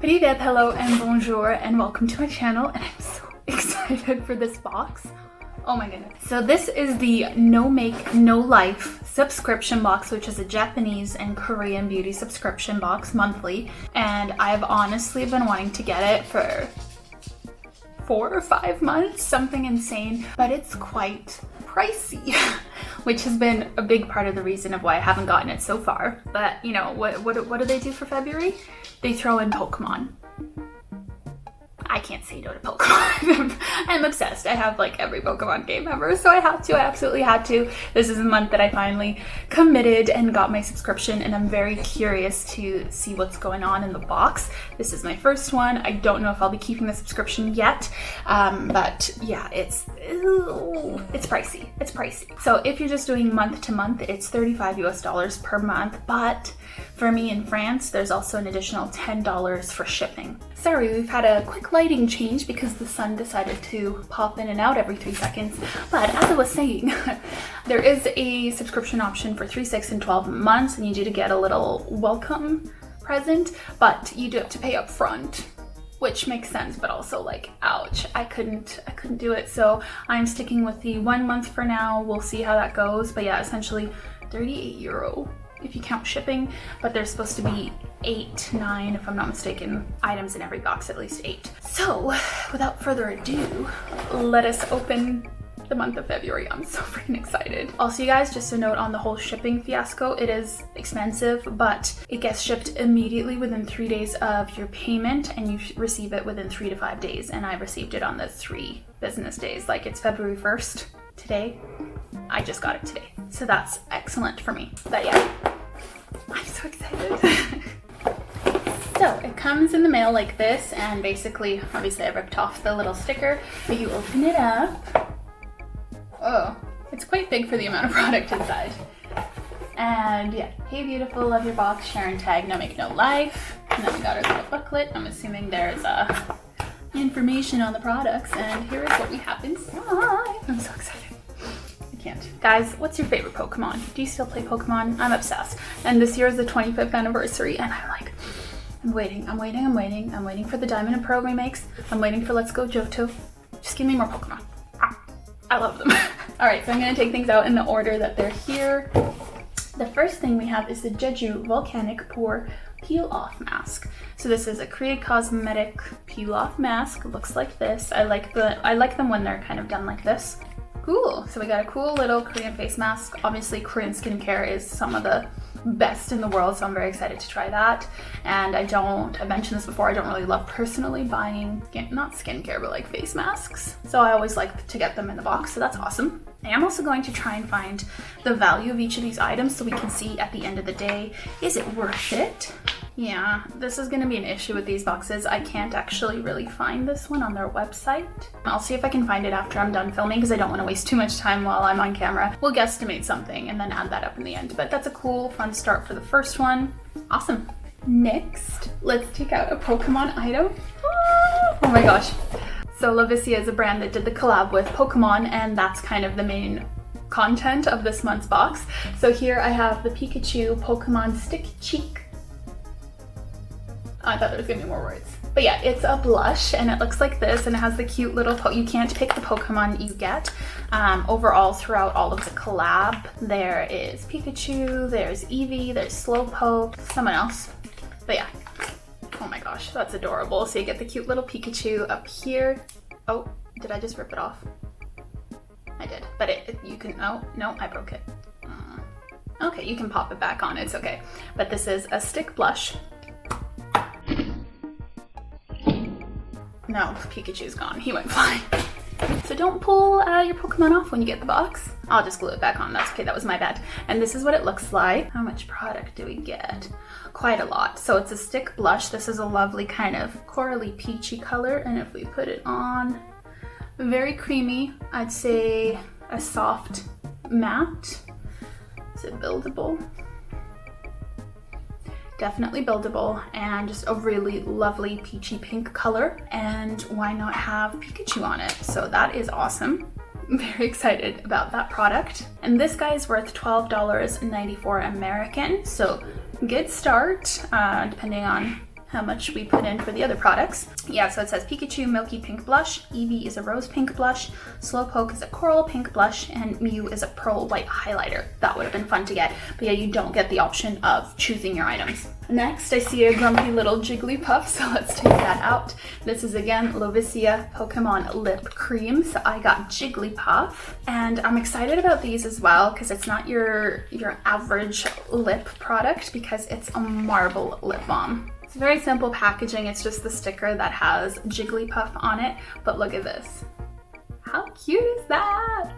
Привет, hello, and bonjour, and welcome to my channel, and I'm so excited for this box. Oh my goodness. So this is the Nomakenolife subscription box, which is a Japanese and Korean beauty subscription box monthly, and I've honestly been wanting to get it for 4 or 5 months, something insane, but it's quite pricey, which has been a big part of the reason of why I haven't gotten it so far. But you know, what do they do for February? They throw in Pokemon. I can't say no to Pokemon. I'm obsessed. I have like every Pokemon game ever, so I absolutely had to. This is the month that I finally committed and got my subscription, and I'm very curious to see what's going on in the box. This is my first one. I don't know if I'll be keeping the subscription yet, but yeah, it's pricey. It's pricey. So if you're just doing month to month, it's $35 US per month, but for me in France, there's also an additional $10 for shipping. Sorry, we've had a quick lighting change because the sun decided to pop in and out every 3 seconds. But as I was saying, there is a subscription option for 3, 6, and 12 months, and you do to get a little welcome present, but you do have to pay up front, which makes sense, but also like, ouch, I couldn't do it. So I'm sticking with the 1 month for now. We'll see how that goes. But yeah, essentially 38 euro if you count shipping, but there's supposed to be 8, 9, if I'm not mistaken, items in every box, at least 8. So without further ado, let us open the month of February. I'm so freaking excited. Also, you guys, just a note on the whole shipping fiasco. It is expensive, but it gets shipped immediately within 3 days of your payment, and you receive it within 3 to 5 days. And I received it on the 3 business days. Like, it's February 1st today. I just got it today. So that's excellent for me. But yeah, I'm so excited. So it comes in the mail like this, and basically, obviously I ripped off the little sticker, but you open it up. Oh, it's quite big for the amount of product inside. And yeah, hey beautiful, love your box, Sharon tag, Nomakenolife. And then we got our little booklet. I'm assuming there's information on the products, and here is what we have inside. I'm so excited. I can't. Guys, what's your favorite Pokemon? Do you still play Pokemon? I'm obsessed. And this year is the 25th anniversary, and I'm like, I'm waiting for the Diamond and Pearl remakes. I'm waiting for Let's Go Johto. Just give me more Pokemon. I love them. All right, so I'm gonna take things out in the order that they're here. The first thing we have is the Jeju Volcanic Pore Peel Off Mask. So this is a Korea Cosmetic peel off mask. It looks like this. I like them when they're kind of done like this. Cool. So we got a cool little Korean face mask. Obviously, Korean skincare is some of the best in the world, so I'm very excited to try that. And I mentioned this before, I don't really love personally buying, not skincare, but like face masks. So I always like to get them in the box, so that's awesome. I am also going to try and find the value of each of these items so we can see at the end of the day, is it worth it? Yeah, this is going to be an issue with these boxes. I can't actually really find this one on their website. I'll see if I can find it after I'm done filming because I don't want to waste too much time while I'm on camera. We'll guesstimate something and then add that up in the end. But that's a cool, fun start for the first one. Awesome. Next, let's take out a Pokemon item. Oh my gosh. So Lavisia is a brand that did the collab with Pokemon, and that's kind of the main content of this month's box. So here I have the Pikachu Pokemon Stick Cheek. I thought there was gonna be more words. But yeah, it's a blush, and it looks like this, and it has the cute little, you can't pick the Pokemon you get. Overall, throughout all of the collab, there is Pikachu, there's Eevee, there's Slowpoke, someone else. But yeah, oh my gosh, that's adorable. So you get the cute little Pikachu up here. Oh, did I just rip it off? I did, but you can, oh, no, I broke it. Okay, you can pop it back on, it's okay. But this is a stick blush. No, Pikachu's gone. He went flying. So don't pull your Pokemon off when you get the box. I'll just glue it back on. That's okay. That was my bad. And this is what it looks like. How much product do we get? Quite a lot. So it's a stick blush. This is a lovely kind of corally peachy color. And if we put it on, very creamy. I'd say a soft matte. Is it buildable? Definitely buildable, and just a really lovely peachy pink color, and why not have Pikachu on it? So that is awesome. I'm very excited about that product. And this guy is worth $12.94 American, so good start, depending on how much we put in for the other products. Yeah, so it says Pikachu Milky Pink Blush, Eevee is a Rose Pink Blush, Slowpoke is a Coral Pink Blush, and Mew is a Pearl White Highlighter. That would have been fun to get, but yeah, you don't get the option of choosing your items. Next, I see a grumpy little Jigglypuff, so let's take that out. This is again Lovisia Pokemon Lip Cream, so I got Jigglypuff, and I'm excited about these as well because it's not your average lip product because it's a marble lip balm. It's very simple packaging, it's just the sticker that has Jigglypuff on it, but look at this. How cute is that?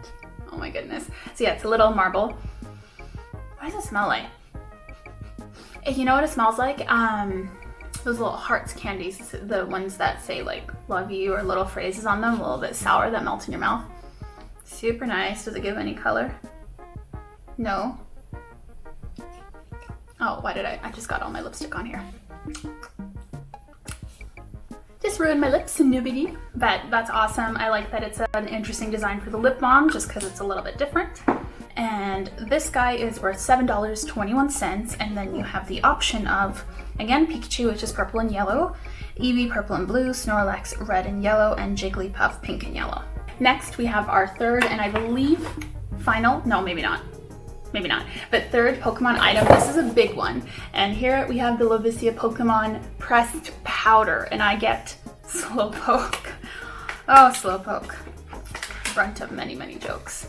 Oh my goodness. So yeah, it's a little marble. What does it smell like? You know what it smells like? Those little hearts candies, the ones that say like love you or little phrases on them, a little bit sour that melt in your mouth. Super nice. Does it give any color? No. Oh, why did I just got all my lipstick on here. Just ruined my lips, no biggie. But that's awesome. I like that it's an interesting design for the lip balm just because it's a little bit different. And this guy is worth $7.21, and then you have the option of, again, Pikachu, which is purple and yellow, Eevee, purple and blue, Snorlax, red and yellow, and Jigglypuff, pink and yellow. Next, we have our third, and I believe final, no, maybe not, but third Pokemon item. This is a big one. And here we have the Lovisia Pokemon Pressed Powder, and I get Slowpoke. Oh, Slowpoke. Brunt of many, many jokes.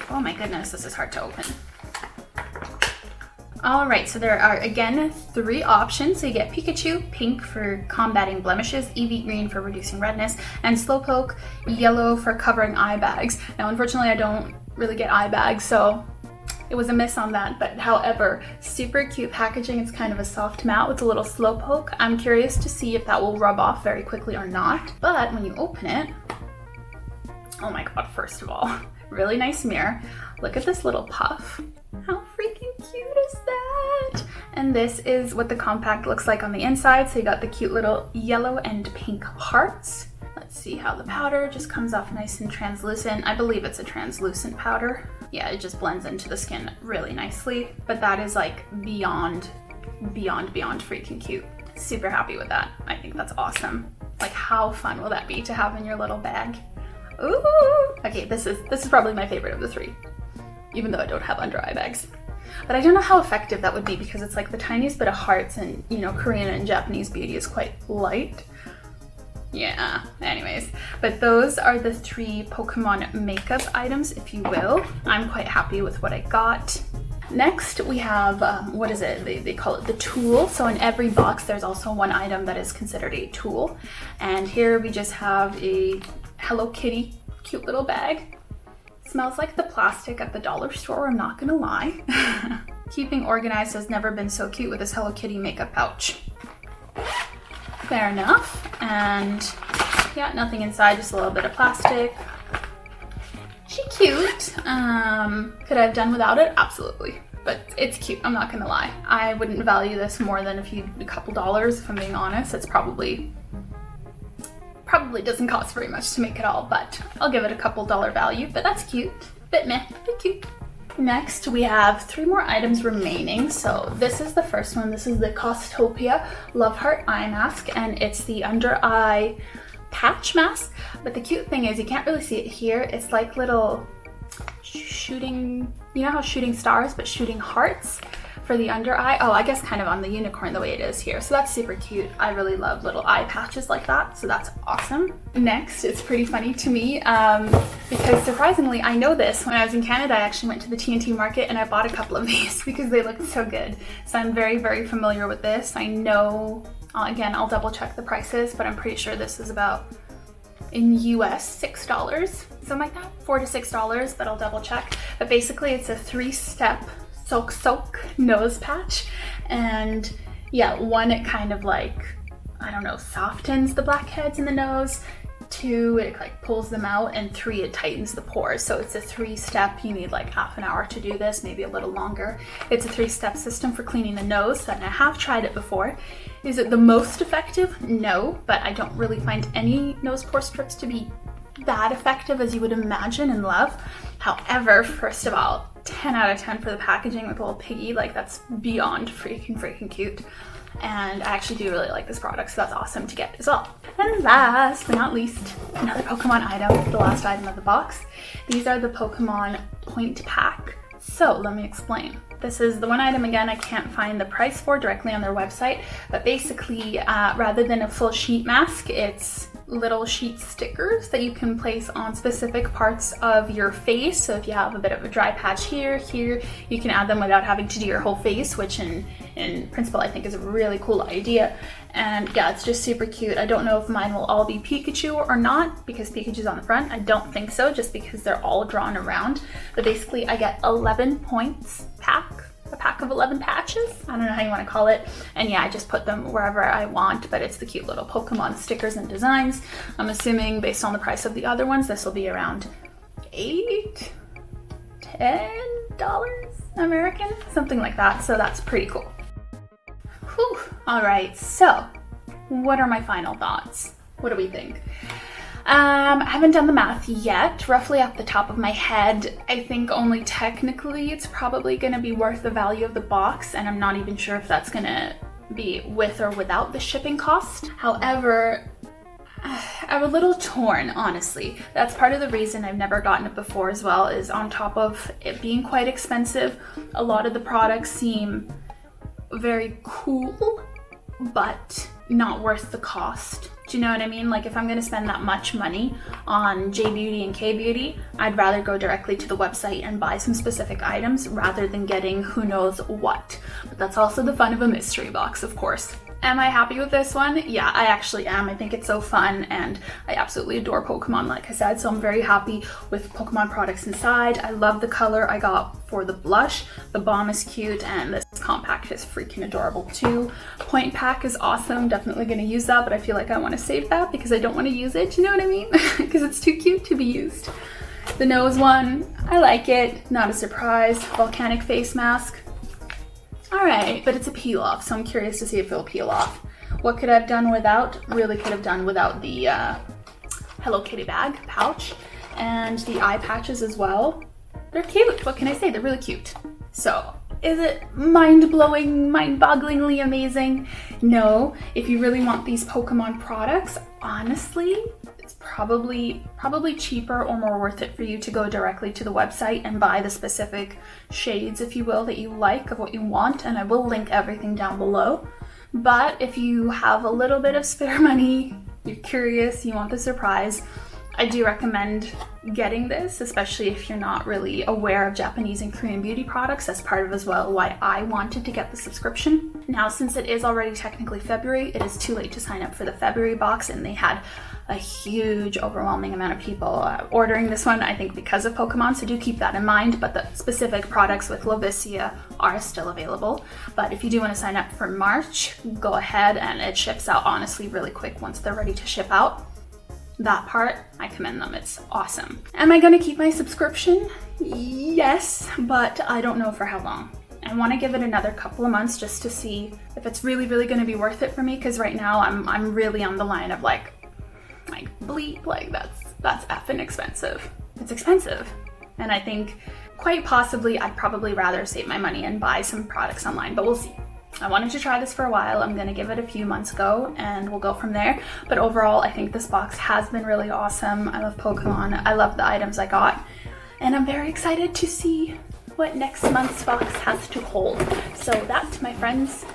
Oh my goodness, this is hard to open. All right, so there are again 3 options. So you get Pikachu, pink for combating blemishes, Eevee green for reducing redness, and Slowpoke yellow for covering eye bags. Now, unfortunately, I don't really get eye bags, so it was a miss on that. But however, super cute packaging. It's kind of a soft matte with a little Slowpoke. I'm curious to see if that will rub off very quickly or not. But when you open it, oh my god, first of all, really nice mirror. Look at this little puff. How freaking cute is that? And this is what the compact looks like on the inside. So you got the cute little yellow and pink hearts. Let's see how the powder just comes off nice and translucent. I believe it's a translucent powder. Yeah, it just blends into the skin really nicely. But that is like beyond freaking cute. Super happy with that. I think that's awesome. Like, how fun will that be to have in your little bag? Ooh! Okay, this is probably my favorite of the 3, even though I don't have under eye bags. But I don't know how effective that would be because it's like the tiniest bit of hearts, and you know, Korean and Japanese beauty is quite light. Yeah, anyways. But those are the 3 Pokemon makeup items, if you will. I'm quite happy with what I got. Next, we have, what is it? They call it the tool. So in every box, there's also one item that is considered a tool. And here we just have a Hello Kitty cute little bag. Smells like the plastic at the dollar store, I'm not gonna lie. Keeping organized has never been so cute with this Hello Kitty makeup pouch. Fair enough. And yeah, nothing inside, just a little bit of plastic. She cute. Could I have done without it? Absolutely. But it's cute, I'm not gonna lie. I wouldn't value this more than a couple dollars, if I'm being honest. It's probably doesn't cost very much to make it all, but I'll give it a couple dollar value. But that's cute. Bit meh, but cute. Next, we have 3 more items remaining. So this is the first one. This is the Costopia Love Heart Eye Mask, and it's the under eye patch mask. But the cute thing is, you can't really see it here. It's like little shooting, you know how shooting stars, but shooting hearts for the under eye. Oh, I guess kind of on the unicorn the way it is here. So that's super cute. I really love little eye patches like that. So that's awesome. Next, it's pretty funny to me because surprisingly, I know this. When I was in Canada, I actually went to the TNT market and I bought a couple of these because they looked so good. So I'm very, very familiar with this. I know, again, I'll double check the prices, but I'm pretty sure this is about, in US, $6. Something like that, $4 to $6, but I'll double check. But basically it's a 3-step soak nose patch, and yeah, 1, it kind of like, I don't know, softens the blackheads in the nose, 2, it like pulls them out, and 3, it tightens the pores. So it's a 3-step. You need like half an hour to do this, maybe a little longer. It's a 3-step system for cleaning the nose, and I have tried it before. Is it the most effective? No, but I don't really find any nose pore strips to be that effective as you would imagine and love. However, first of all, 10 out of 10 for the packaging with a little piggy. Like, that's beyond freaking cute. and I actually do really like this product, so that's awesome to get as well. And last but not least, another Pokemon item, the last item of the box. These are the Pokemon Point Pack. So let me explain. This is the one item, again, I can't find the price for directly on their website, but basically rather than a full sheet mask, it's little sheet stickers that you can place on specific parts of your face. So if you have a bit of a dry patch here, you can add them without having to do your whole face, which in principle I think is a really cool idea. And yeah, it's just super cute. I don't know if mine will all be Pikachu or not, because Pikachu's on the front. I don't think so, just because they're all drawn around. But basically I get 11 points pack. A pack of 11 patches, I don't know how you want to call it, and yeah, I just put them wherever I want, but it's the cute little Pokemon stickers and designs. I'm assuming based on the price of the other ones, this will be around $8, $10 American, something like that, so that's pretty cool. Whew. All right, so what are my final thoughts? What do we think? I haven't done the math yet. Roughly off the top of my head, I think only technically it's probably going to be worth the value of the box, and I'm not even sure if that's going to be with or without the shipping cost. However, I'm a little torn, honestly. That's part of the reason I've never gotten it before as well, is on top of it being quite expensive, a lot of the products seem very cool, but not worth the cost. Do you know what I mean? Like, if I'm going to spend that much money on J Beauty and K Beauty, I'd rather go directly to the website and buy some specific items rather than getting who knows what. But that's also the fun of a mystery box, of course. Am I happy with this one? Yeah, I actually am. I think it's so fun, and I absolutely adore Pokemon, like I said, so I'm very happy with Pokemon products inside. I love the color I got for the blush. The balm is cute, and this compact is freaking adorable too. Point Pack is awesome. Definitely going to use that, but I feel like I want to save that because I don't want to use it, you know what I mean? Because it's too cute to be used. The nose one, I like it. Not a surprise. Volcanic face mask. Alright, but it's a peel off, so I'm curious to see if it'll peel off. What could I have done without? Really could have done without the Hello Kitty bag, pouch, and the eye patches as well. They're cute, what can I say? They're really cute. So, is it mind-blowing, mind-bogglingly amazing? No. If you really want these Pokemon products, honestly, it's probably cheaper or more worth it for you to go directly to the website and buy the specific shades, if you will, that you like, of what you want, and I will link everything down below. But if you have a little bit of spare money, you're curious, you want the surprise, I do recommend getting this, especially if you're not really aware of Japanese and Korean beauty products. That's part of as well why I wanted to get the subscription. Now, since it is already technically February, it is too late to sign up for the February box, and they had a huge, overwhelming amount of people ordering this one, I think because of Pokemon, so do keep that in mind, but the specific products with Lovisia are still available. But if you do want to sign up for March, go ahead, and it ships out honestly really quick once they're ready to ship out. That part, I commend them. It's awesome. Am I going to keep my subscription? Yes, but I don't know for how long. I want to give it another couple of months just to see if it's really going to be worth it for me, because right now I'm really on the line of like bleep, like that's effing expensive. It's expensive. And I think quite possibly I'd probably rather save my money and buy some products online, but we'll see. I wanted to try this for a while. I'm going to give it a few months go, and we'll go from there. But overall, I think this box has been really awesome. I love Pokemon. I love the items I got. And I'm very excited to see what next month's box has to hold. So that, my friends,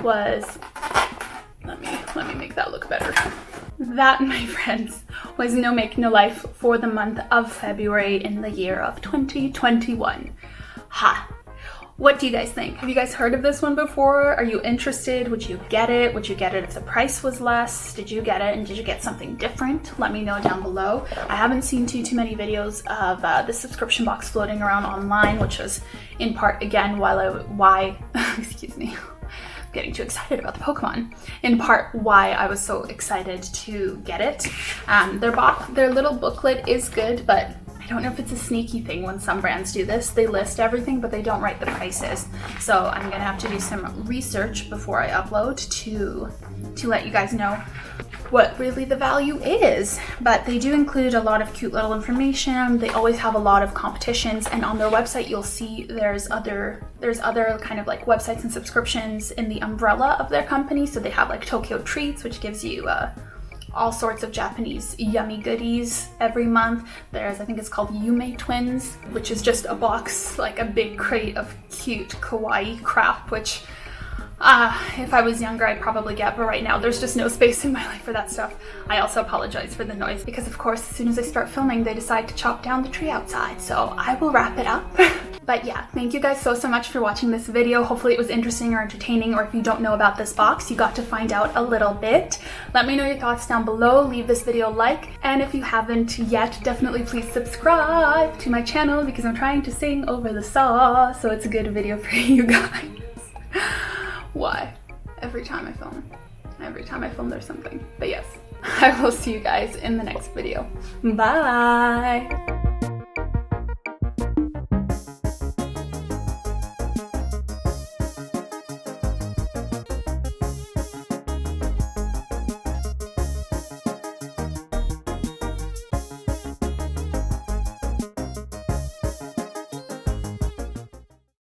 was... Let me make that look better. That, my friends, was Nomakenolife for the month of February in the year of 2021. Ha! What do you guys think? Have you guys heard of this one before? Are you interested? Would you get it? Would you get it if the price was less? Did you get it, and did you get something different? Let me know down below. I haven't seen too many videos of the subscription box floating around online, which was in part, again, excuse me, I'm getting too excited about the Pokemon. In part why I was so excited to get it. Their little booklet is good, but I I don't know if it's a sneaky thing when some brands do this. They list everything, but they don't write the prices. So I'm gonna have to do some research before I upload to let you guys know what really the value is. But they do include a lot of cute little information. They always have a lot of competitions, and on their website you'll see there's other kind of like websites and subscriptions in the umbrella of their company. So they have like Tokyo Treats, which gives you all sorts of Japanese yummy goodies every month. There's, I think it's called Yume Twins, which is just a box, like a big crate of cute kawaii crap, which if I was younger I'd probably get, but right now there's just no space in my life for that stuff. I also apologize for the noise because of course as soon as I start filming they decide to chop down the tree outside, so I will wrap it up. But yeah, thank you guys so much for watching this video. Hopefully it was interesting or entertaining, or if you don't know about this box, you got to find out a little bit. Let me know your thoughts down below. Leave this video a like, and if you haven't yet, definitely please subscribe to my channel because I'm trying to sing over the sauce, so it's a good video for you guys. Why? Every time I film there's something. But yes, I will see you guys in the next video. Bye!